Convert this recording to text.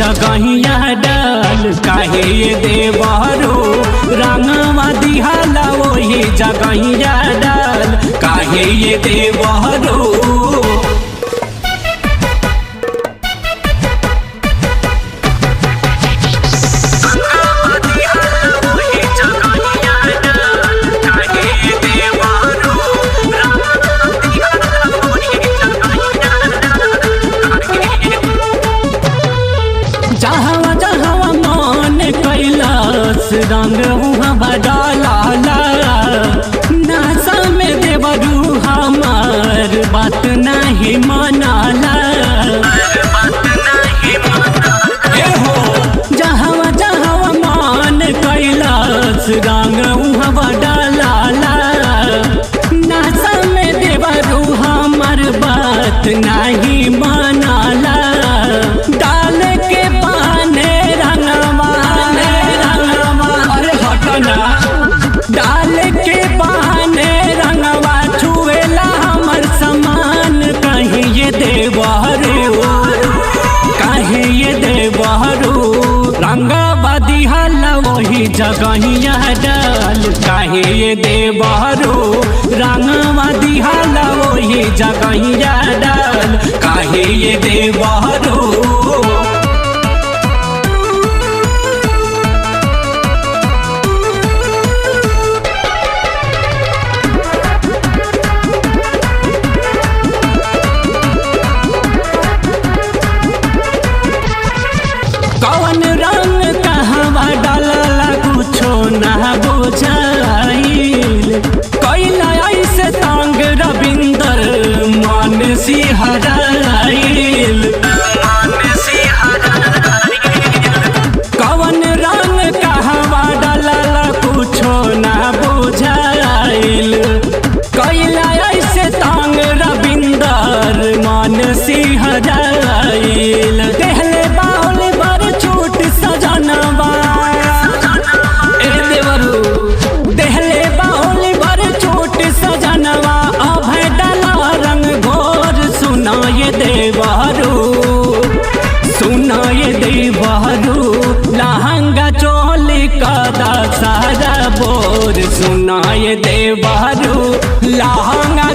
जगहिया डाल काहे ये देवरो रंगवा दिहाला वही जगहिया डाल काहे ये देवरो जहाँ जहाँ मन कैलाश रंग बडाला नासा में देवरू हमार बात नहीं मनाला जहाँ जहाँ मन कैलाश रंग बडाला नासा में देवरू हमार बात नहीं मनाला डाल के बहाने रंगवा अरे हटना डाल के बहाने रंगवा छुएला हमर समान कहीं ये देवरू कहीं ये देवरू रंगवा दिहाला वही जगहिया डाल काहे ये देवरू रंगवा दिहाला वही जगहिया डाल काहे ये देवरू कौन रंग कहवा डालला कुछो ना बुझाइल कैला ऐसे तंग रविंदर मन सिहराइल कौन रंग कहवा डालला कुछो ना बुझाइल कैला ऐसे तंग रविंदर मन सिहराइल कहले बाउल बर छूट सजनवा ए देवरू देहले बाउल बर छूट सजनवा अभय डाला रंग घोर सुनाए देवरू लहंगा चोली कदा सारा बोर सुनाए देवरू लहंगा